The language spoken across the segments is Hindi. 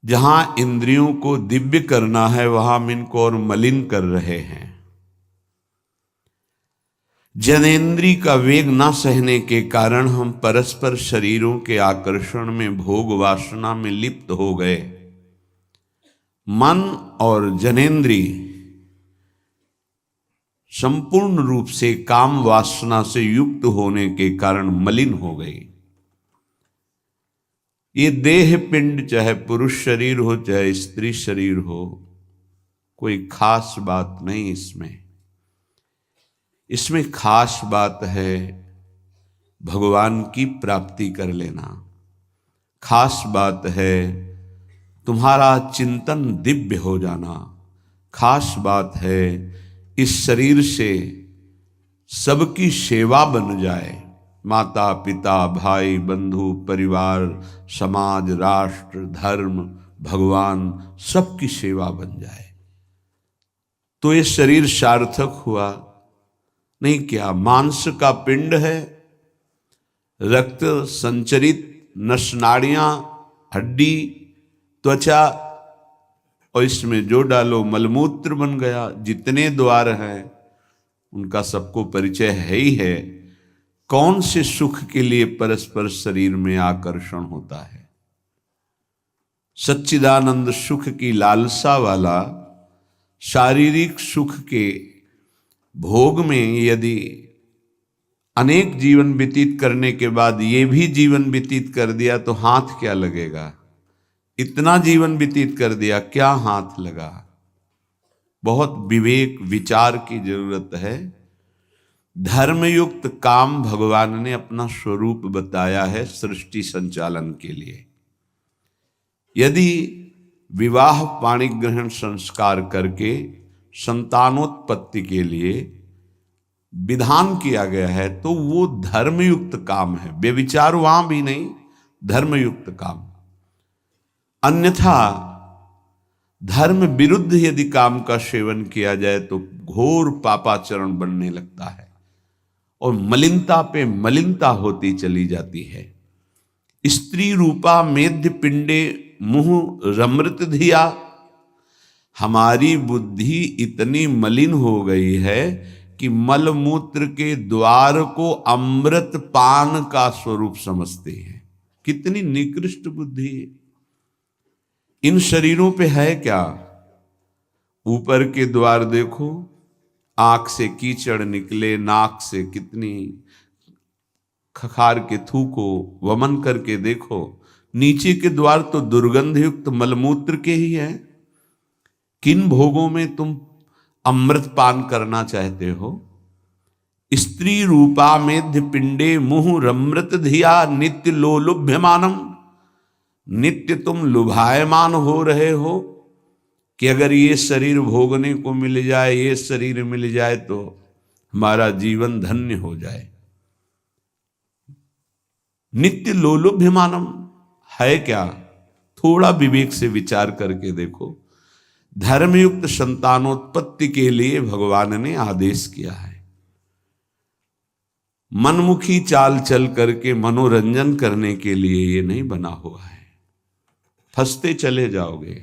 जहां इंद्रियों को दिव्य करना है वहां हम इनको और मलिन कर रहे हैं। जनेन्द्रिय का वेग न सहने के कारण हम परस्पर शरीरों के आकर्षण में, भोग वासना में लिप्त हो गए। मन और जनेन्द्रिय संपूर्ण रूप से काम वासना से युक्त होने के कारण मलिन हो गई। ये देह पिंड, चाहे पुरुष शरीर हो चाहे स्त्री शरीर हो, कोई खास बात नहीं इसमें खास बात है भगवान की प्राप्ति कर लेना। खास बात है तुम्हारा चिंतन दिव्य हो जाना। खास बात है इस शरीर से सबकी सेवा बन जाए। माता पिता, भाई बंधु, परिवार, समाज, राष्ट्र, धर्म, भगवान, सबकी सेवा बन जाए तो ये शरीर सार्थक हुआ। नहीं क्या मांस का पिंड है, रक्त संचरित, नस नाड़ियां, हड्डी, त्वचा, और इसमें जो डालो मलमूत्र बन गया। जितने द्वार हैं उनका सबको परिचय है ही है। कौन से सुख के लिए परस्पर शरीर में आकर्षण होता है? सच्चिदानंद सुख की लालसा वाला शारीरिक सुख के भोग में यदि अनेक जीवन व्यतीत करने के बाद ये भी जीवन व्यतीत कर दिया तो हाथ क्या लगेगा? इतना जीवन व्यतीत कर दिया, क्या हाथ लगा? बहुत विवेक विचार की जरूरत है। धर्मयुक्त काम भगवान ने अपना स्वरूप बताया है सृष्टि संचालन के लिए। यदि विवाह पाणी ग्रहण संस्कार करके संतानोत्पत्ति के लिए विधान किया गया है तो वो धर्मयुक्त काम है। व्यभिचार वहां भी नहीं, धर्मयुक्त काम। अन्यथा धर्म विरुद्ध यदि काम का सेवन किया जाए तो घोर पापाचरण बनने लगता है और मलिनता पे मलिनता होती चली जाती है। स्त्री रूपा मेध्य पिंडे मुह रमृत धिया। हमारी बुद्धि इतनी मलिन हो गई है कि मलमूत्र के द्वार को अमृत पान का स्वरूप समझते हैं। कितनी निकृष्ट बुद्धि है। इन शरीरों पे है क्या? ऊपर के द्वार देखो, आंख से कीचड़ निकले, नाक से कितनी खखार के थूको, वमन करके देखो। नीचे के द्वार तो दुर्गंध युक्त मलमूत्र के ही है। किन भोगों में तुम अमृत पान करना चाहते हो? स्त्री रूपा मेध्य पिंडे मुहु रमृत धिया नित्य लोलुभ्यमानम। नित्य तुम लुभायमान हो रहे हो कि अगर ये शरीर भोगने को मिल जाए, ये शरीर मिल जाए तो हमारा जीवन धन्य हो जाए। नित्य लोलुभ्यमानम है क्या? थोड़ा विवेक से विचार करके देखो। धर्मयुक्त संतानोत्पत्ति के लिए भगवान ने आदेश किया है। मनमुखी चाल चल करके मनोरंजन करने के लिए ये नहीं बना हुआ है। फंसते चले जाओगे।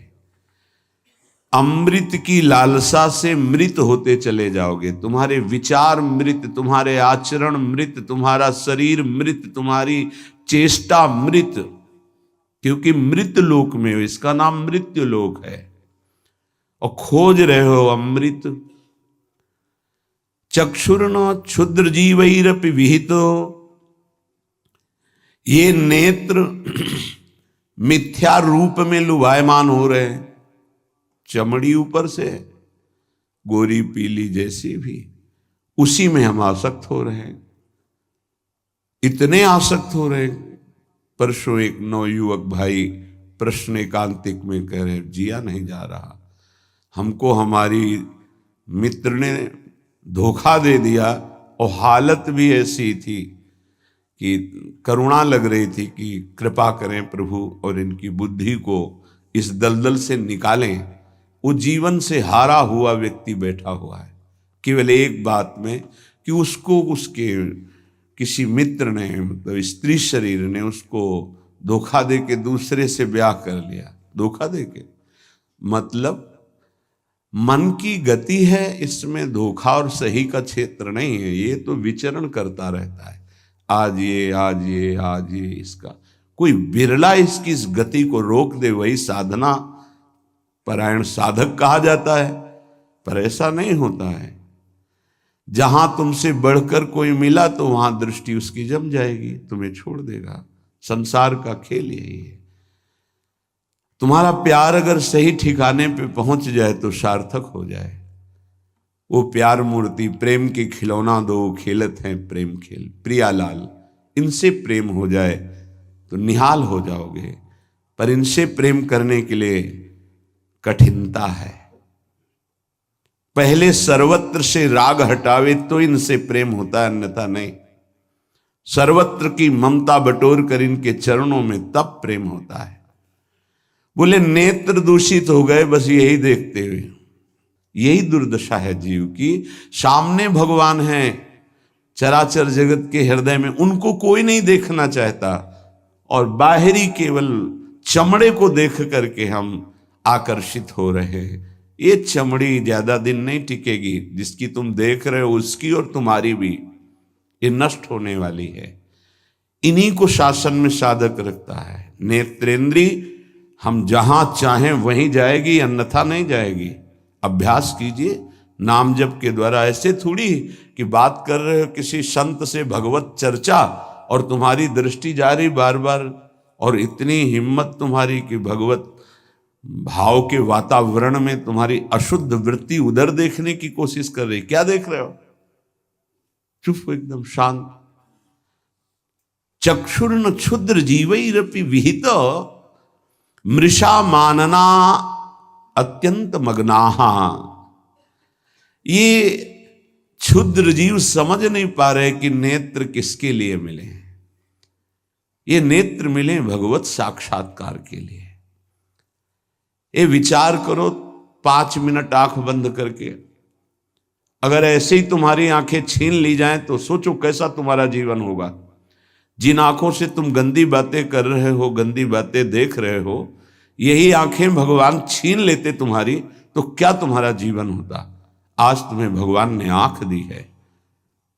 अमृत की लालसा से मृत होते चले जाओगे। तुम्हारे विचार मृत, तुम्हारे आचरण मृत, तुम्हारा शरीर मृत, तुम्हारी चेष्टा मृत, क्योंकि मृत लोक में हो। इसका नाम मृत्यु लोक है और खोज रहे हो अमृत। चक्षुर्न क्षुद्र जीवैरपि विहितो। ये नेत्र मिथ्या रूप में लुभायमान हो रहे हैं। चमड़ी ऊपर से गोरी पीली जैसी भी, उसी में हम आसक्त हो रहे हैं। इतने आसक्त हो रहे हैं। परसों एक नवयुवक भाई प्रश्न एकांतिक में कह रहे, जिया नहीं जा रहा, हमको हमारी मित्र ने धोखा दे दिया और हालत भी ऐसी थी कि करुणा लग रही थी कि कृपा करें प्रभु और इनकी बुद्धि को इस दलदल से निकालें। वो जीवन से हारा हुआ व्यक्ति बैठा हुआ है केवल एक बात में कि उसको उसके किसी मित्र ने, मतलब स्त्री शरीर ने उसको धोखा दे के दूसरे से ब्याह कर लिया। धोखा देके मतलब मन की गति है, इसमें धोखा और सही का क्षेत्र नहीं है। ये तो विचरण करता रहता है, आज ये आज ये आज ये। इसका कोई बिरला इसकी इस गति को रोक दे, वही साधना परायण साधक कहा जाता है। पर ऐसा नहीं होता है। जहां तुमसे बढ़कर कोई मिला तो वहां दृष्टि उसकी जम जाएगी, तुम्हें छोड़ देगा। संसार का खेल यही है। तुम्हारा प्यार अगर सही ठिकाने पे पहुंच जाए तो सार्थक हो जाए। वो प्यार मूर्ति प्रेम के खिलौना दो खेलत हैं प्रेम खेल, प्रियालाल, इनसे प्रेम हो जाए तो निहाल हो जाओगे। पर इनसे प्रेम करने के लिए कठिनता है। पहले सर्वत्र से राग हटावे तो इनसे प्रेम होता है, अन्यथा नहीं। सर्वत्र की ममता बटोर कर इनके चरणों में तब प्रेम होता है। बोले नेत्र दूषित हो गए बस यही देखते हुए। यही दुर्दशा है जीव की। सामने भगवान हैं चराचर जगत के हृदय में, उनको कोई नहीं देखना चाहता, और बाहरी केवल चमड़े को देख करके हम आकर्षित हो रहे हैं। ये चमड़ी ज्यादा दिन नहीं टिकेगी, जिसकी तुम देख रहे हो उसकी और तुम्हारी भी, ये नष्ट होने वाली है। इन्हीं को शासन में साधक रखता है। नेत्रेंद्री हम जहां चाहें वहीं जाएगी, अन्यथा नहीं जाएगी। अभ्यास कीजिए नाम जप के द्वारा। ऐसे थोड़ी कि बात कर रहे हो किसी संत से भगवत चर्चा और तुम्हारी दृष्टि जा रही बार बार, और इतनी हिम्मत तुम्हारी कि भगवत भाव के वातावरण में तुम्हारी अशुद्ध वृत्ति उधर देखने की कोशिश कर रही। क्या देख रहे हो? चुप, एकदम शांत। चक्षुर्न क्षुद्र जीवैरपि विहित मृषा मानना अत्यंत मग्नाहा। ये क्षुद्र जीव समझ नहीं पा रहे कि नेत्र किसके लिए मिले। ये नेत्र मिले भगवत साक्षात्कार के लिए। ये विचार करो 5 मिनट आंख बंद करके, अगर ऐसे ही तुम्हारी आंखें छीन ली जाएं तो सोचो कैसा तुम्हारा जीवन होगा। जिन आंखों से तुम गंदी बातें कर रहे हो, गंदी बातें देख रहे हो, यही आंखें भगवान छीन लेते तुम्हारी, तो क्या तुम्हारा जीवन होता। आज तुम्हें भगवान ने आंख दी है,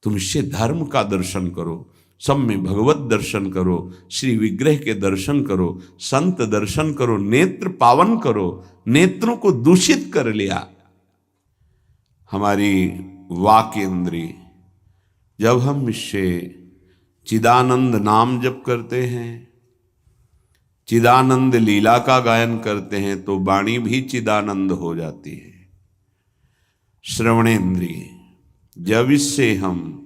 तुम इससे धर्म का दर्शन करो, सब में भगवत दर्शन करो, श्री विग्रह के दर्शन करो, संत दर्शन करो, नेत्र पावन करो। नेत्रों को दूषित कर लिया हमारी वाक इंद्री। जब हम इससे चिदानंद नाम जप करते हैं, चिदानंद लीला का गायन करते हैं, तो वाणी भी चिदानंद हो जाती है। श्रवणेन्द्रिय, जब इससे हम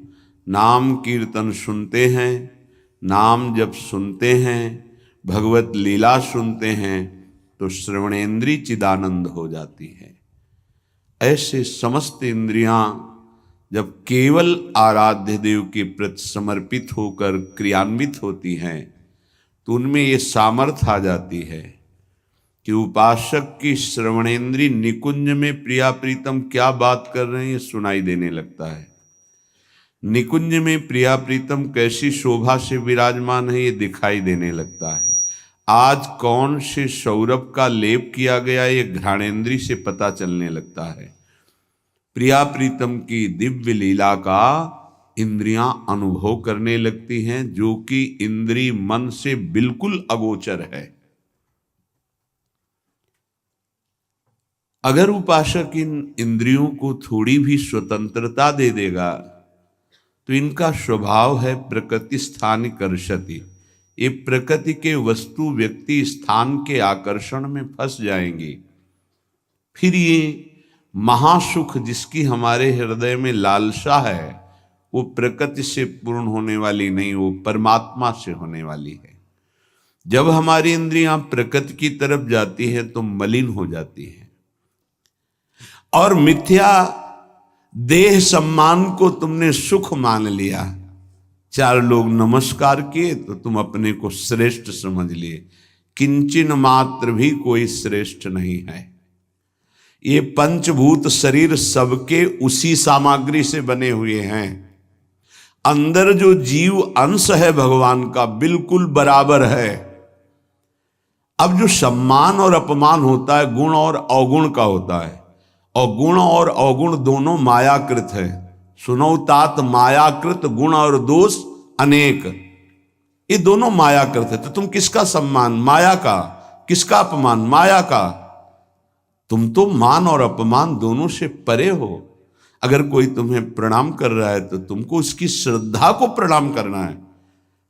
नाम कीर्तन सुनते हैं, नाम जब सुनते हैं, भगवत लीला सुनते हैं, तो श्रवणेन्द्रिय चिदानंद हो जाती है। ऐसे समस्त इंद्रियां जब केवल आराध्य देव के प्रति समर्पित होकर क्रियान्वित होती हैं, तो उनमें ये सामर्थ्य आ जाती है कि उपासक की श्रवणेन्द्रिय निकुंज में प्रिया प्रीतम क्या बात कर रहे हैं ये सुनाई देने लगता है। निकुंज में प्रिया प्रीतम कैसी शोभा से विराजमान है ये दिखाई देने लगता है। आज कौन से सौरभ का लेप किया गया ये घ्राणेन्द्रिय से पता चलने लगता है। प्रिया प्रीतम की दिव्य लीला का इंद्रियां अनुभव करने लगती हैं, जो कि इंद्रिय मन से बिल्कुल अगोचर है। अगर उपासक इन इंद्रियों को थोड़ी भी स्वतंत्रता दे देगा तो इनका स्वभाव है प्रकृति स्थान कर्षति। ये प्रकृति के वस्तु व्यक्ति स्थान के आकर्षण में फंस जाएंगे। फिर ये महासुख जिसकी हमारे हृदय में लालसा है, वो प्रकृति से पूर्ण होने वाली नहीं, वो परमात्मा से होने वाली है। जब हमारी इंद्रियां प्रकृति की तरफ जाती है तो मलिन हो जाती है, और मिथ्या देह सम्मान को तुमने सुख मान लिया। 4 लोग नमस्कार किए तो तुम अपने को श्रेष्ठ समझ लिए। किंचन मात्र भी कोई श्रेष्ठ नहीं है। ये पंचभूत शरीर सबके उसी सामग्री से बने हुए हैं। अंदर जो जीव अंश है भगवान का बिल्कुल बराबर है। अब जो सम्मान और अपमान होता है गुण और अवगुण का होता है, और गुण और अवगुण दोनों मायाकृत है। सुनो तात मायाकृत गुण और दोष अनेक, ये दोनों मायाकृत है। तो तुम किसका सम्मान? माया का। किसका अपमान? माया का। तुम तो मान और अपमान दोनों से परे हो। अगर कोई तुम्हें प्रणाम कर रहा है तो तुमको उसकी श्रद्धा को प्रणाम करना है।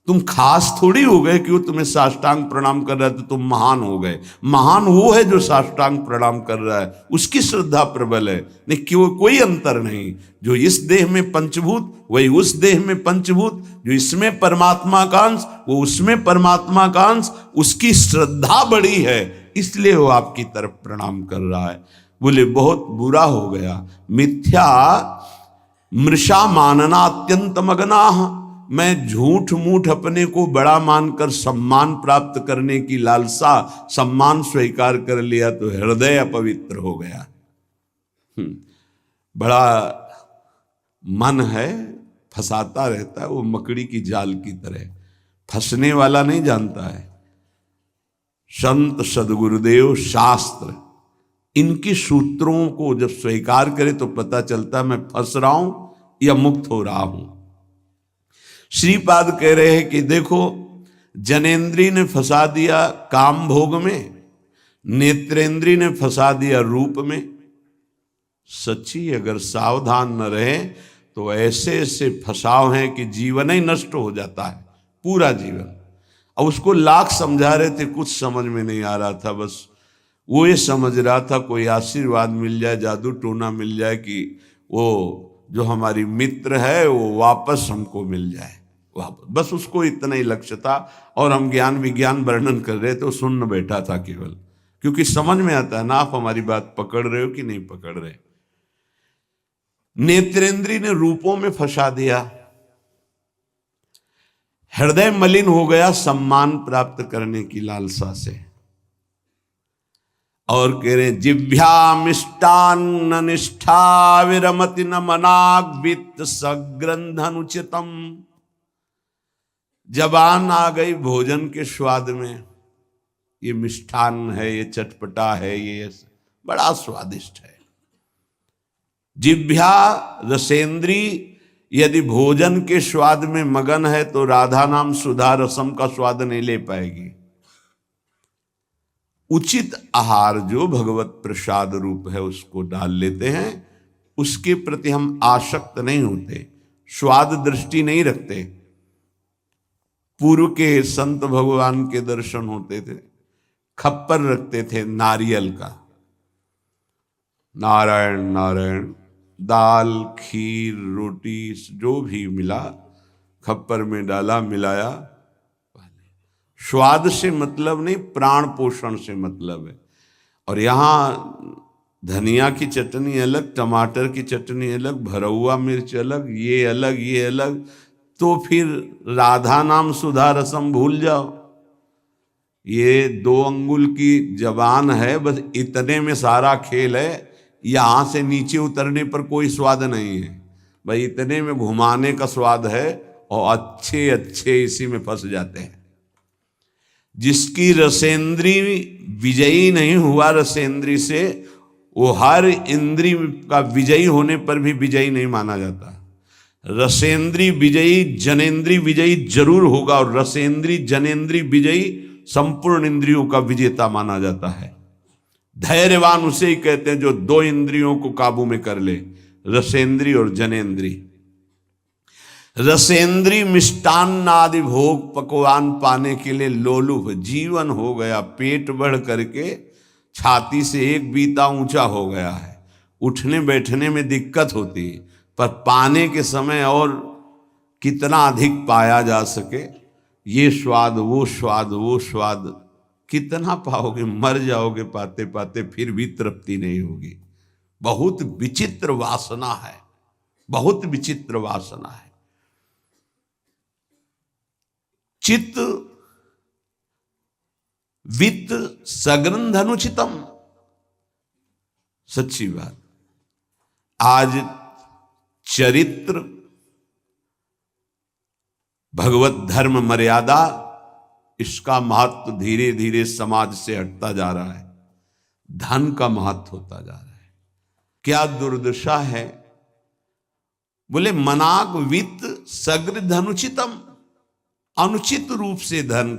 तुम खास थोड़ी हो गए कि वो तुम्हें साष्टांग प्रणाम कर रहा है तो तुम महान हो गए। महान वो है जो साष्टांग प्रणाम कर रहा है, उसकी श्रद्धा प्रबल है। नहीं क्यों, कोई अंतर नहीं। जो इस देह में पंचभूत वही उस देह में पंचभूत, जो इसमें परमात्मा का अंश वो उसमें परमात्मा का अंश, उसकी श्रद्धा बड़ी है इसलिए वो आपकी तरफ प्रणाम कर रहा है। बोले बहुत बुरा हो गया। मिथ्या मृषा मानना अत्यंत मगनाह, मैं झूठ मूठ अपने को बड़ा मानकर सम्मान प्राप्त करने की लालसा, सम्मान स्वीकार कर लिया तो हृदय अपवित्र हो गया। बड़ा मन है, फंसाता रहता है, वो मकड़ी की जाल की तरह, फंसने वाला नहीं जानता है। संत सदगुरुदेव शास्त्र इनकी सूत्रों को जब स्वीकार करे तो पता चलता मैं फंस रहा हूं या मुक्त हो रहा हूं। श्रीपाद कह रहे हैं कि देखो, जनेन्द्री ने फंसा दिया काम भोग में, नेत्रेंद्री ने फंसा दिया रूप में। सच्ची अगर सावधान न रहे तो ऐसे ऐसे फंसाव हैं कि जीवन ही नष्ट हो जाता है, पूरा जीवन। अब उसको लाख समझा रहे थे, कुछ समझ में नहीं आ रहा था। बस वो ये समझ रहा था कोई आशीर्वाद मिल जाए, जादू टोना मिल जाए कि वो जो हमारी मित्र है वो वापस हमको मिल जाए वापस। बस उसको इतना ही लक्ष्य था। और हम ज्ञान विज्ञान वर्णन कर रहे थे, तो सुन बैठा था केवल, क्योंकि समझ में आता है ना आप हमारी बात पकड़ रहे हो कि नहीं पकड़ रहे। नेत्रेंद्री ने रूपों में फंसा दिया, हृदय मलिन हो गया सम्मान प्राप्त करने की लालसा से। और कह रहे जिभ्या मिष्टान्न निष्ठा विरमति न मनाग वित्त सग्रंथ अनुचितम। जबान आ गई भोजन के स्वाद में, ये मिष्ठान्न है, ये चटपटा है, ये बड़ा स्वादिष्ट है। जिभ्या रसेंद्री यदि भोजन के स्वाद में मगन है तो राधा नाम सुधा रसम का स्वाद नहीं ले पाएगी। उचित आहार जो भगवत प्रसाद रूप है उसको डाल लेते हैं, उसके प्रति हम आसक्त नहीं होते, स्वाद दृष्टि नहीं रखते। पूर्व के संत भगवान के दर्शन होते थे, खप्पर रखते थे नारियल का, नारायण नारायण, दाल खीर रोटी जो भी मिला खप्पर में डाला मिलाया। स्वाद से मतलब नहीं, प्राण पोषण से मतलब है। और यहाँ धनिया की चटनी अलग, टमाटर की चटनी अलग, भरौआ मिर्च अलग, ये अलग ये अलग, तो फिर राधा नाम सुधा रसम भूल जाओ। ये 2 अंगुल की जबान है, बस इतने में सारा खेल है। यहाँ से नीचे उतरने पर कोई स्वाद नहीं है भाई, इतने में घुमाने का स्वाद है। और अच्छे अच्छे इसी में फंस जाते हैं। जिसकी रसेंद्री विजयी नहीं हुआ रसेंद्री से, वो हर इंद्री का विजयी होने पर भी विजयी नहीं माना जाता। रसेंद्री विजयी जनेन्द्री विजयी जरूर होगा, और रसेंद्री जनेन्द्री विजयी संपूर्ण इंद्रियों का विजेता माना जाता है। धैर्यवान उसे ही कहते हैं जो 2 इंद्रियों को काबू में कर ले, रसेंद्री और जनेन्द्री। रसेंद्री मिष्टान्न आदि भोग पकवान पाने के लिए लोलुप जीवन हो गया, पेट बढ़ करके छाती से एक बीता ऊंचा हो गया है। उठने बैठने में दिक्कत होती है, पर पाने के समय और कितना अधिक पाया जा सके, ये स्वाद वो स्वाद वो स्वाद कितना पाओगे, मर जाओगे पाते पाते, फिर भी तृप्ति नहीं होगी। बहुत विचित्र वासना है, बहुत विचित्र वासना है। चित्त वित्त सग्रंथ अनुचितम, सच्ची बात। आज चरित्र, भगवत धर्म मर्यादा, इसका महत्व धीरे धीरे समाज से हटता जा रहा है, धन का महत्व होता जा रहा है। क्या दुर्दशा है। बोले मनाग वित्त सग्र धनुचितम, अनुचित रूप से धन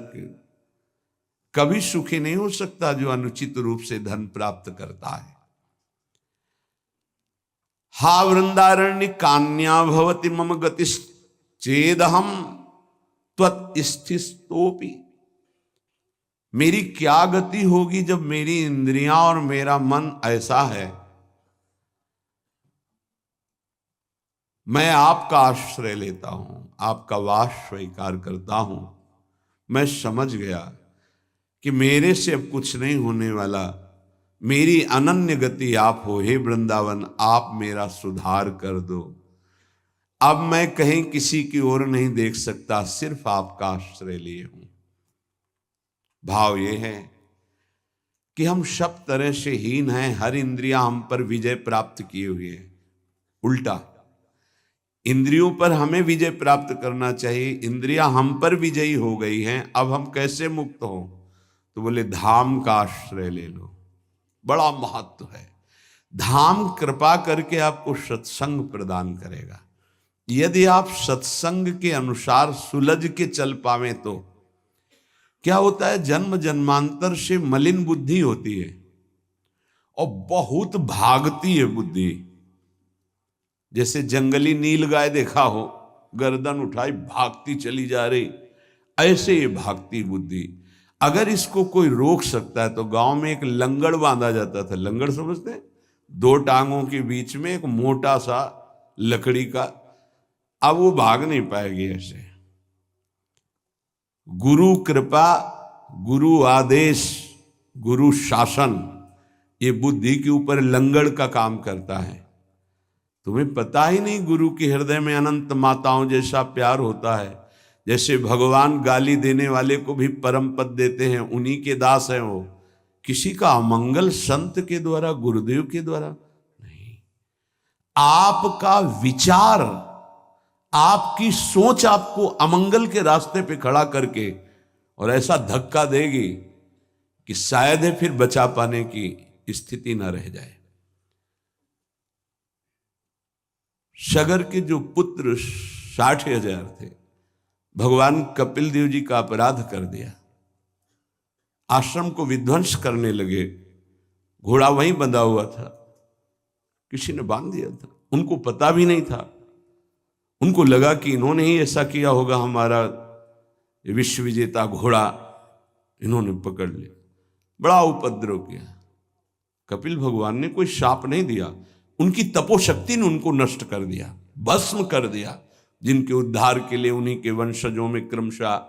कभी सुखी नहीं हो सकता जो अनुचित रूप से धन प्राप्त करता है। हा वृंदारण्य कान्या भवति मम गतिश्चेदहम त्वत्स्थितोपि, मेरी क्या गति होगी जब मेरी इंद्रियां और मेरा मन ऐसा है। मैं आपका आश्रय लेता हूं, आपका वास स्वीकार करता हूं। मैं समझ गया कि मेरे से अब कुछ नहीं होने वाला, मेरी अनन्य गति आप हो। हे वृंदावन, आप मेरा सुधार कर दो। अब मैं कहीं किसी की ओर नहीं देख सकता, सिर्फ आपका आश्रय लिए हूं। भाव ये है कि हम सब तरह से हीन हैं, हर इंद्रिया हम पर विजय प्राप्त किए हुए है। उल्टा इंद्रियों पर हमें विजय प्राप्त करना चाहिए, इंद्रियां हम पर विजयी हो गई हैं। अब हम कैसे मुक्त हों। तो बोले धाम का आश्रय ले लो, बड़ा महत्व है। धाम कृपा करके आपको सत्संग प्रदान करेगा। यदि आप सत्संग के अनुसार सुलझ के चल पावे तो क्या होता है, जन्म जन्मांतर से मलिन बुद्धि होती है और बहुत भागती है बुद्धि। जैसे जंगली नील गाय देखा हो, गर्दन उठाई भागती चली जा रही, ऐसे ये भागती बुद्धि। अगर इसको कोई रोक सकता है तो गांव में एक लंगड़ बांधा जाता था। लंगड़ समझते हैं, दो टांगों के बीच में एक मोटा सा लकड़ी का। अब वो भाग नहीं पाएगी ऐसे। गुरु कृपा, गुरु आदेश, गुरु शासन, ये बुद्धि के ऊपर लंगड़ का काम करता है। तुम्हें पता ही नहीं गुरु के हृदय में अनंत माताओं जैसा प्यार होता है। जैसे भगवान गाली देने वाले को भी परम पद देते हैं, उन्हीं के दास हैं वो। किसी का अमंगल संत के द्वारा, गुरुदेव के द्वारा नहीं। आपका विचार, आपकी सोच आपको अमंगल के रास्ते पे खड़ा करके और ऐसा धक्का देगी कि शायद है फिर बचा पाने की स्थिति न रह जाए। सगर के जो पुत्र 60,000 थे, भगवान कपिल देव जी का अपराध कर दिया, आश्रम को विध्वंस करने लगे। घोड़ा वहीं बंधा हुआ था, किसी ने बांध दिया था, उनको पता भी नहीं था। उनको लगा कि इन्होंने ही ऐसा किया होगा, हमारा विश्व विजेता घोड़ा इन्होंने पकड़ लिया। बड़ा उपद्रव किया। कपिल भगवान ने कोई शाप नहीं दिया, उनकी तपोशक्ति ने उनको नष्ट कर दिया, भस्म कर दिया। जिनके उद्धार के लिए उन्हीं के वंशजों में क्रमशः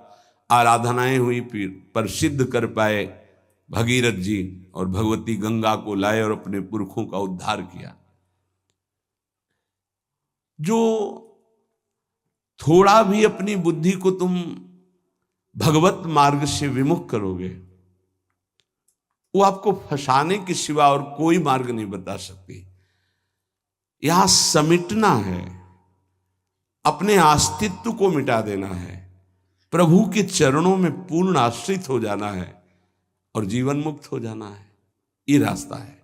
आराधनाएं हुई, फिर पर सिद्ध कर पाए भगीरथ जी और भगवती गंगा को लाए और अपने पुरखों का उद्धार किया। जो थोड़ा भी अपनी बुद्धि को तुम भगवत मार्ग से विमुख करोगे, वो आपको फंसाने के सिवा और कोई मार्ग नहीं बता सकती। यहां समिटना है, अपने अस्तित्व को मिटा देना है, प्रभु के चरणों में पूर्ण आश्रित हो जाना है और जीवन मुक्त हो जाना है। ये रास्ता है।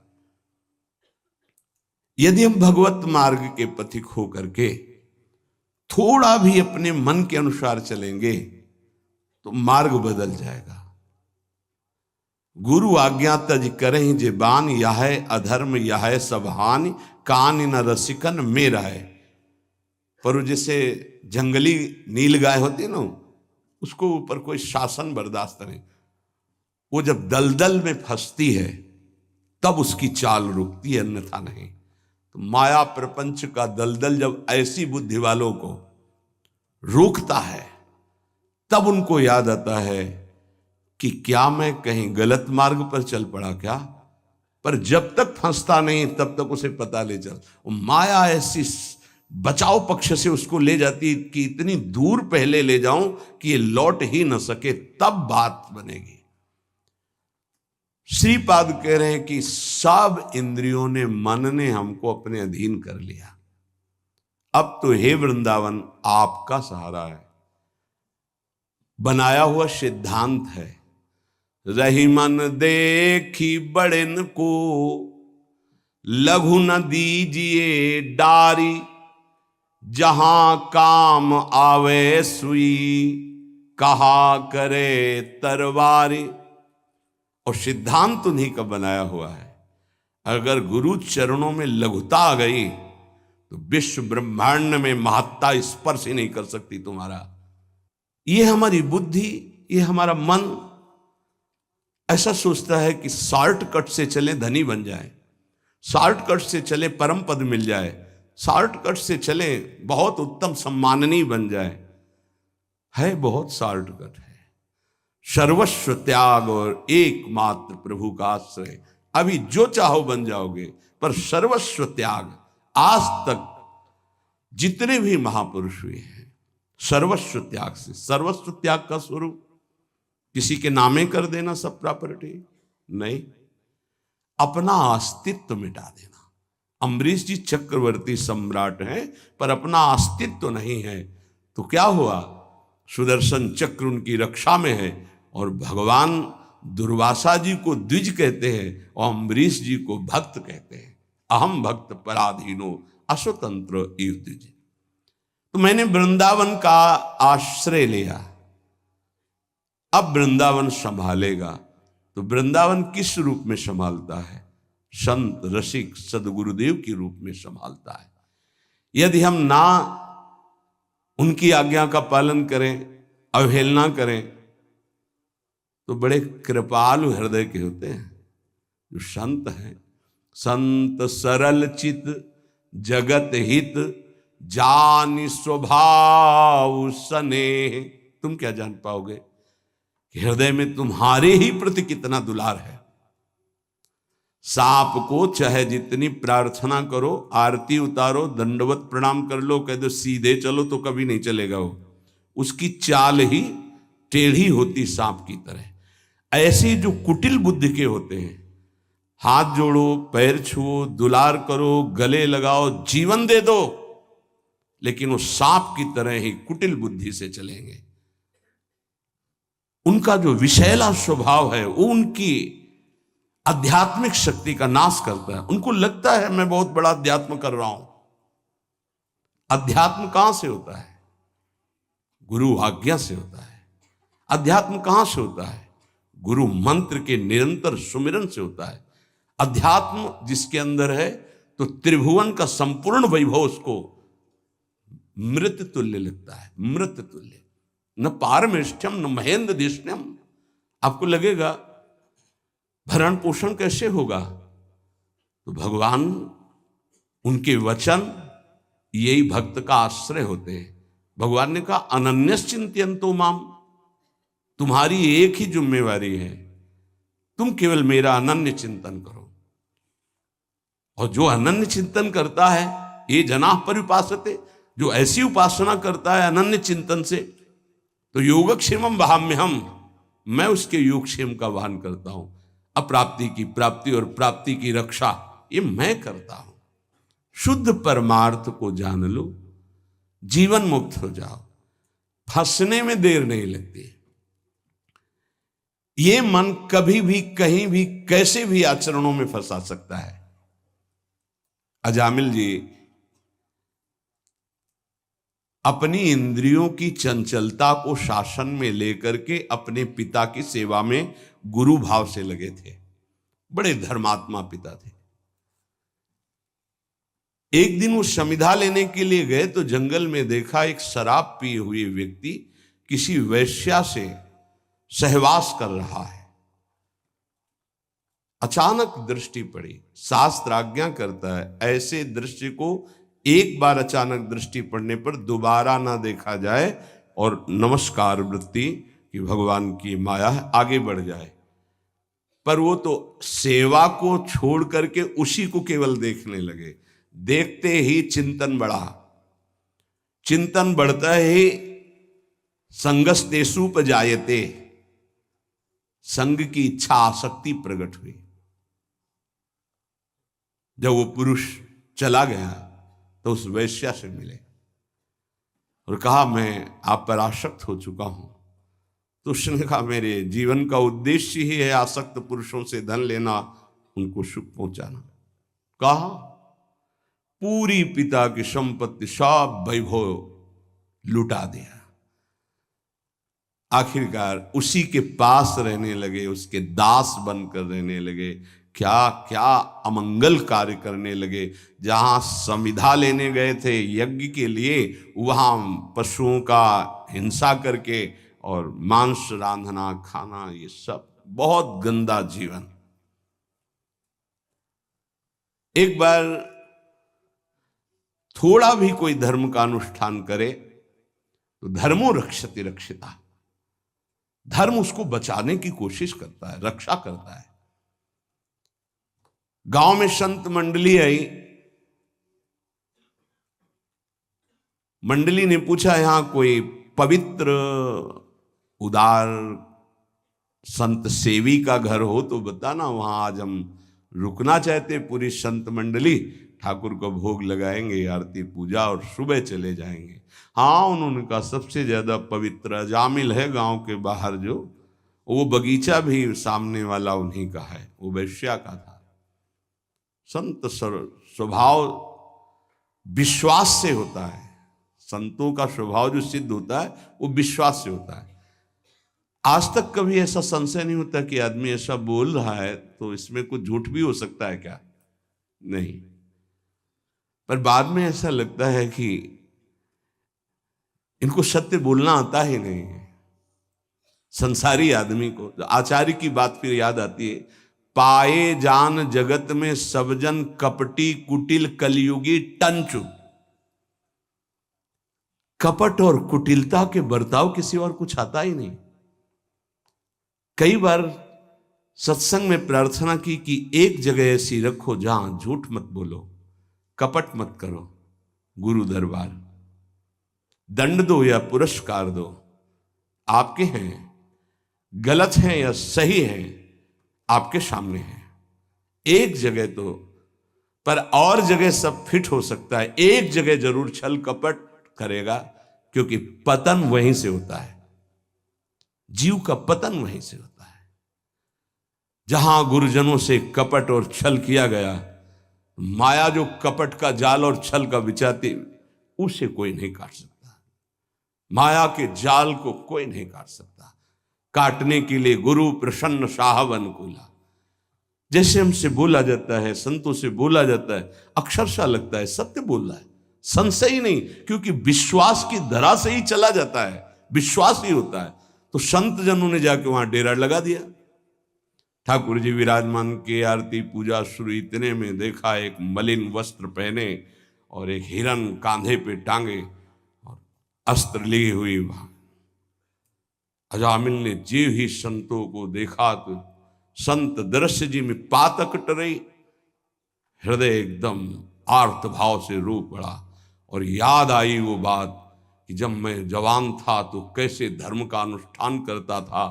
यदि हम भगवत मार्ग के पथिक होकर के थोड़ा भी अपने मन के अनुसार चलेंगे तो मार्ग बदल जाएगा। गुरु आज्ञा तज करहि जे बान, यह अधर्म यह सब हानि, कान न रसिकन मेरा है। पर जैसे जंगली नील गाय होती है ना, उसको ऊपर कोई शासन बर्दाश्त नहीं। वो जब दलदल में फंसती है तब उसकी चाल रुकती है, अन्यथा नहीं। तो माया प्रपंच का दलदल जब ऐसी बुद्धि वालों को रोकता है, तब उनको याद आता है कि क्या मैं कहीं गलत मार्ग पर चल पड़ा क्या। पर जब तक फंसता नहीं तब तक उसे पता ले चल। माया ऐसी बचाव पक्ष से उसको ले जाती कि इतनी दूर पहले ले जाऊं कि ये लौट ही न सके, तब बात बनेगी। श्रीपाद कह रहे हैं कि सब इंद्रियों ने, मन ने हमको अपने अधीन कर लिया। अब तो हे वृंदावन आपका सहारा है। बनाया हुआ सिद्धांत है। रही मन देखी बड़न को, लघु न दीजिए डारी, जहां काम आवे सुई, कहा करे तरवारी। और सिद्धांत उन्हीं का बनाया हुआ है। अगर गुरु चरणों में लघुता आ गई तो विश्व ब्रह्मांड में महत्ता स्पर्श ही नहीं कर सकती तुम्हारा। ये हमारी बुद्धि, ये हमारा मन ऐसा सोचता है कि शॉर्टकट से चले धनी बन जाए, शॉर्टकट से चले परम पद मिल जाए, शॉर्टकट से चले बहुत उत्तम सम्माननीय बन जाए। है बहुत शॉर्टकट है। सर्वस्व त्याग और एकमात्र प्रभु का आश्रय। अभी जो चाहो बन जाओगे, पर सर्वस्व त्याग। आज तक जितने भी महापुरुष हुए हैं सर्वस्व त्याग से। सर्वस्व त्याग का स्वरूप किसी के नामे कर देना सब प्रॉपर्टी नहीं, अपना अस्तित्व मिटा देना। अम्बरीश जी चक्रवर्ती सम्राट हैं पर अपना अस्तित्व नहीं है, तो क्या हुआ? सुदर्शन चक्र उनकी रक्षा में है और भगवान दुर्वासा जी को द्विज कहते हैं और अम्बरीश जी को भक्त कहते हैं। अहम भक्त पराधीनो अस्वतंत्र इव द्विज। तो मैंने वृंदावन का आश्रय लिया, अब वृंदावन संभालेगा। तो वृंदावन किस रूप में संभालता है? संत रसिक सदगुरुदेव के रूप में संभालता है। यदि हम ना उनकी आज्ञा का पालन करें, अवहेलना करें, तो बड़े कृपालु हृदय के होते हैं जो संत हैं। संत सरल चित जगत हित, जानि स्वभाव स्नेह। तुम क्या जान पाओगे कि हृदय में तुम्हारे ही प्रति कितना दुलार है। सांप को चाहे जितनी प्रार्थना करो, आरती उतारो, दंडवत प्रणाम कर लो, कह दो सीधे चलो, तो कभी नहीं चलेगा वो। उसकी चाल ही टेढ़ी होती सांप की तरह। ऐसे जो कुटिल बुद्धि के होते हैं, हाथ जोड़ो, पैर छुओ, दुलार करो, गले लगाओ, जीवन दे दो, लेकिन वो सांप की तरह ही कुटिल बुद्धि से चलेंगे। उनका जो विषैला स्वभाव है वो उनकी आध्यात्मिक शक्ति का नाश करता है। उनको लगता है मैं बहुत बड़ा अध्यात्म कर रहा हूं। अध्यात्म कहां से होता है? गुरु आज्ञा से होता है। अध्यात्म कहां से होता है? गुरु मंत्र के निरंतर सुमिरन से होता है। अध्यात्म जिसके अंदर है तो त्रिभुवन का संपूर्ण वैभव उसको मृत तुल्य लगता है। मृत तुल्य, न पारमेष्ठ्यम न महेंद्र देष्ण्यम। आपको लगेगा भरण पोषण कैसे होगा? तो भगवान, उनके वचन यही भक्त का आश्रय होते हैं। भगवान ने कहा अनन्यश्चिंत्यन्तो माम, तुम्हारी एक ही जिम्मेवारी है, तुम केवल मेरा अनन्य चिंतन करो। और जो अनन्य चिंतन करता है, ये जनाः पर्युपासते, जो ऐसी उपासना करता है अनन्य चिंतन से, तो योगक्षेमम वहाम्यहम, मैं उसके योगक्षेम का वहन करता हूं। अप्राप्ति की प्राप्ति और प्राप्ति की रक्षा ये मैं करता हूं। शुद्ध परमार्थ को जान लो, जीवन मुक्त हो जाओ, फंसने में देर नहीं लगती। ये मन कभी भी कहीं भी कैसे भी आचरणों में फंसा सकता है। अजामिल जी अपनी इंद्रियों की चंचलता को शासन में लेकर के अपने पिता की सेवा में गुरु भाव से लगे थे। बड़े धर्मात्मा पिता थे। एक दिन वो समिधा लेने के लिए गए तो जंगल में देखा एक शराब पिए हुए व्यक्ति किसी वैश्या से सहवास कर रहा है। अचानक दृष्टि पड़ी। शास्त्र आज्ञा करता है ऐसे दृश्य को एक बार अचानक दृष्टि पड़ने पर दोबारा ना देखा जाए और नमस्कार वृत्ति कि भगवान की माया है, आगे बढ़ जाए। पर वो तो सेवा को छोड़ करके उसी को केवल देखने लगे। देखते ही चिंतन बढ़ा। चिंतन बढ़ता ही संगस्तेषुपजायते, संग की इच्छा आसक्ति प्रकट हुई। जब वो पुरुष चला गया तो उस वैश्या से मिले और कहा मैं आप पर आसक्त हो चुका हूं, तो उसने कहा मेरे जीवन का उद्देश्य ही है आसक्त पुरुषों से धन लेना, उनको सुख पहुंचाना। कहा पूरी पिता की संपत्ति सब वैभव लुटा दिया। आखिरकार उसी के पास रहने लगे, उसके दास बनकर रहने लगे, क्या क्या अमंगल कार्य करने लगे। जहां संविदा लेने गए थे यज्ञ के लिए, वहां पशुओं का हिंसा करके और मांस रांधना खाना, ये सब बहुत गंदा जीवन। एक बार थोड़ा भी कोई धर्म का अनुष्ठान करे तो धर्मो रक्षति रक्षिता, धर्म उसको बचाने की कोशिश करता है, रक्षा करता है। गांव में संत मंडली आई, मंडली ने पूछा यहां कोई पवित्र उदार संत सेवी का घर हो तो बताना, वहां आज हम रुकना चाहते पूरी संत मंडली, ठाकुर को भोग लगाएंगे, आरती पूजा और सुबह चले जाएंगे। हाँ, उन्होंने कहा सबसे ज्यादा पवित्र जामिल है गांव के बाहर, जो वो बगीचा भी सामने वाला उन्हीं का है, वो वैश्या का था। संत स्वभाव विश्वास से होता है, संतों का स्वभाव जो सिद्ध होता है वो विश्वास से होता है। आज तक कभी ऐसा संशय नहीं होता कि आदमी ऐसा बोल रहा है तो इसमें कुछ झूठ भी हो सकता है क्या? नहीं, पर बाद में ऐसा लगता है कि इनको सत्य बोलना आता ही नहीं है। संसारी आदमी को आचार्य की बात फिर याद आती है, पाए जान जगत में सब जन कपटी कुटिल कलयुगी टंचु। कपट और कुटिलता के बर्ताव किसी और कुछ आता ही नहीं। कई बार सत्संग में प्रार्थना की कि एक जगह ऐसी रखो जहां झूठ मत बोलो, कपट मत करो, गुरु दरबार। दंड दो या पुरस्कार दो, आपके हैं, गलत हैं या सही हैं आपके सामने है। एक जगह तो, पर और जगह सब फिट हो सकता है, एक जगह जरूर छल कपट करेगा, क्योंकि पतन वहीं से होता है, जीव का पतन वहीं से होता है। जहां गुरुजनों से कपट और छल किया गया, माया जो कपट का जाल और छल का बिछाती, उसे कोई नहीं काट सकता। माया के जाल को कोई नहीं काट सकता। काटने के लिए गुरु प्रसन्न साहब अनुकूला, जैसे हमसे बोला जाता है, संतों से बोला जाता है, अक्षरशः लगता है सत्य बोल रहा है, संशय ही नहीं, क्योंकि विश्वास की धरा से ही चला जाता है, विश्वास ही होता है। तो संत जनों ने जाके वहां डेरा लगा दिया। ठाकुर जी विराजमान के, आरती पूजा शुरू, इतने में देखा एक मलिन वस्त्र पहने और एक हिरन कांधे पे टांगे और अस्त्र लिए हुई वहां। अजामिल ने जीव ही संतों को देखा तो संत दृश्य जी में पातक टरे, हृदय एकदम आर्त भाव से रो पड़ा और याद आई वो बात कि जब मैं जवान था तो कैसे धर्म का अनुष्ठान करता था,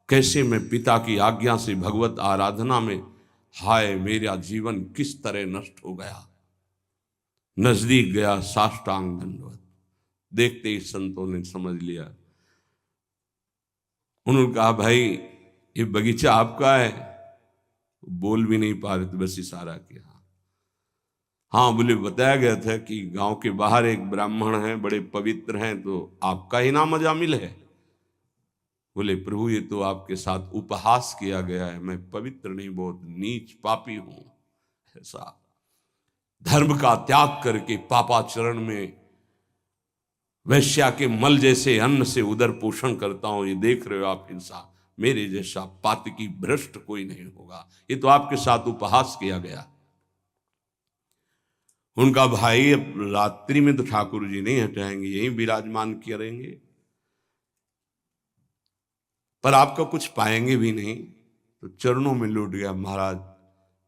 कैसे मैं पिता की आज्ञा से भगवत आराधना में, हाय मेरा जीवन किस तरह नष्ट हो गया। नजदीक गया, साष्टांग दंडवत। देखते ही संतों ने समझ लिया। उन्होंने कहा भाई ये बगीचा आपका है? बोल भी नहीं पा रहे थे, बस इशारा किया। हाँ बोले, बताया गया था कि गांव के बाहर एक ब्राह्मण है, बड़े पवित्र हैं, तो आपका ही नाम अजामिल है। बोले प्रभु ये तो आपके साथ उपहास किया गया है, मैं पवित्र नहीं, बहुत नीच पापी हूं। ऐसा धर्म का त्याग करके पापाचरण में वैश्या के मल जैसे अन्न से उदर पोषण करता हूं, ये देख रहे हो आप हिंसा, मेरे जैसा पातकी भ्रष्ट कोई नहीं होगा, ये तो आपके साथ उपहास किया गया। उनका भाई अब रात्रि में तो ठाकुर जी नहीं हटाएंगे, यहीं विराजमान करेंगे, पर आपका कुछ पाएंगे भी नहीं। तो चरणों में लौट गया, महाराज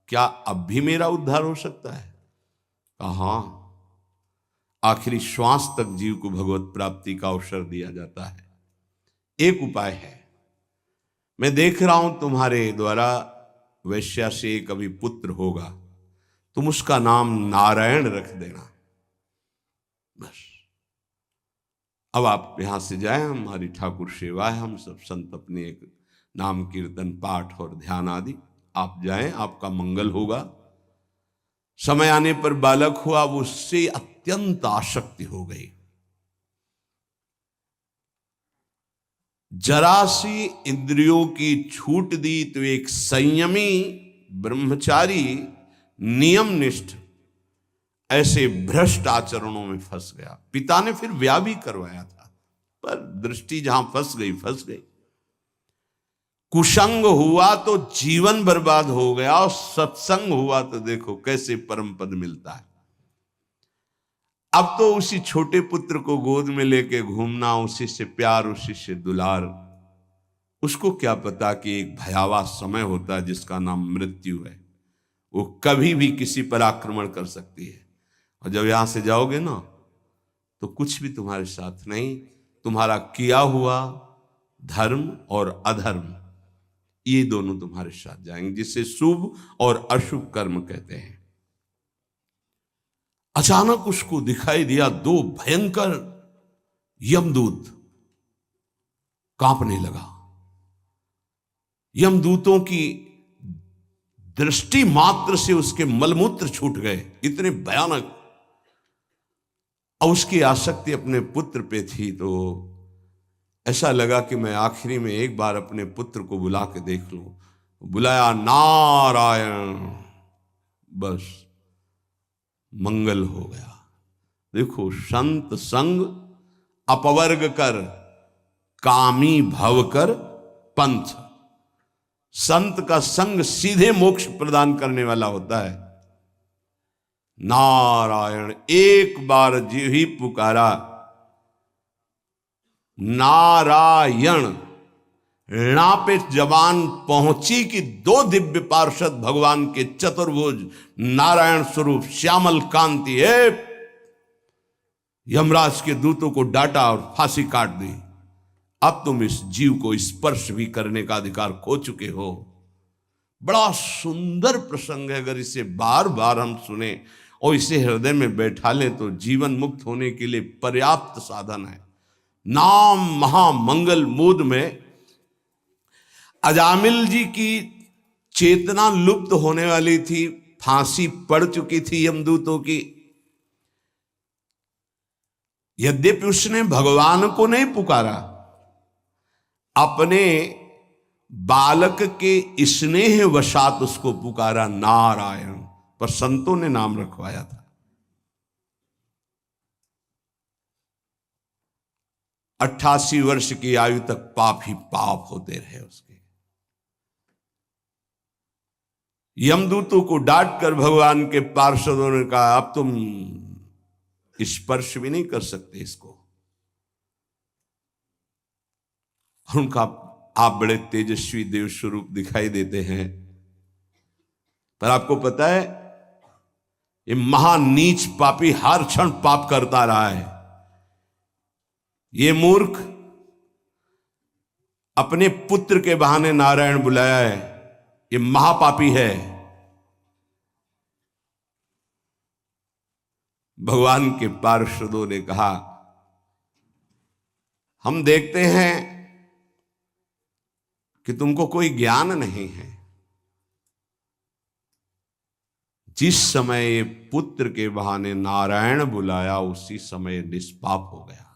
क्या अब भी मेरा उद्धार हो सकता है? कहा हाँ, आखिरी श्वास तक जीव को भगवत प्राप्ति का अवसर दिया जाता है। एक उपाय है, मैं देख रहा हूं तुम्हारे द्वारा वैश्या से कभी पुत्र होगा, तुम उसका नाम नारायण रख देना, बस। अब आप यहाँ से जाएं, हमारी ठाकुर सेवा है, हम सब संत अपने एक नाम कीर्तन पाठ और ध्यान आदि, आप जाएं, आपका मंगल होगा। समय आने पर बालक हुआ, वो उससे अत्यंत आसक्ति हो गई। जरा सी इंद्रियों की छूट दी तो एक संयमी ब्रह्मचारी नियमनिष्ठ ऐसे भ्रष्ट आचरणों में फंस गया। पिता ने फिर ब्याह भी करवाया था, पर दृष्टि जहां फंस गई। कुसंग हुआ तो जीवन बर्बाद हो गया, और सत्संग हुआ तो देखो कैसे परम पद मिलता है। अब तो उसी छोटे पुत्र को गोद में लेके घूमना, उसी से प्यार, उसी से दुलार। उसको क्या पता कि एक भयावह समय होता है जिसका नाम मृत्यु है। वो कभी भी किसी पर आक्रमण कर सकती है, और जब यहां से जाओगे ना तो कुछ भी तुम्हारे साथ नहीं। तुम्हारा किया हुआ धर्म और अधर्म, ये दोनों तुम्हारे साथ जाएंगे, जिसे शुभ और अशुभ कर्म कहते हैं। अचानक उसको दिखाई दिया दो भयंकर यमदूत। कांपने लगा। यमदूतों की दृष्टि मात्र से उसके मलमूत्र छूट गए, इतने भयानक। और उसकी आसक्ति अपने पुत्र पे थी, तो ऐसा लगा कि मैं आखिरी में एक बार अपने पुत्र को बुला के देख लूं। बुलाया, नारायण, बस मंगल हो गया। देखो, संत संग अपवर्ग कर, कामी भव कर पंथ। संत का संग सीधे मोक्ष प्रदान करने वाला होता है। नारायण, एक बार जी ही पुकारा नारायण, णा पे जबान पहुंची कि दो दिव्य पार्षद भगवान के चतुर्भुज नारायण स्वरूप श्यामल कांति है, यमराज के दूतों को डांटा और फांसी काट दी। अब तुम इस जीव को स्पर्श भी करने का अधिकार खो चुके हो। बड़ा सुंदर प्रसंग है। अगर इसे बार बार हम सुने और इसे हृदय में बैठा लें तो जीवन मुक्त होने के लिए पर्याप्त साधन है। नाम महामंगल मूद में अजामिल जी की चेतना लुप्त होने वाली थी, फांसी पड़ चुकी थी यमदूतों की। यद्यपि उसने भगवान को नहीं पुकारा, अपने बालक के स्नेह वशात उसको पुकारा नारायण, पर संतों ने नाम रखवाया था। 88 वर्ष की आयु तक पाप ही पाप होते रहे उसके। यमदूतों को डांट कर भगवान के पार्षदों ने कहा, अब तुम स्पर्श भी नहीं कर सकते इसको। उनका आप बड़े तेजस्वी देव स्वरूप दिखाई देते हैं, पर आपको पता है ये महानीच पापी हर क्षण पाप करता रहा है। ये मूर्ख अपने पुत्र के बहाने नारायण बुलाया है, ये महापापी है। भगवान के पार्षदों ने कहा, हम देखते हैं कि तुमको कोई ज्ञान नहीं है। जिस समय पुत्र के बहाने नारायण बुलाया, उसी समय निष्पाप हो गया।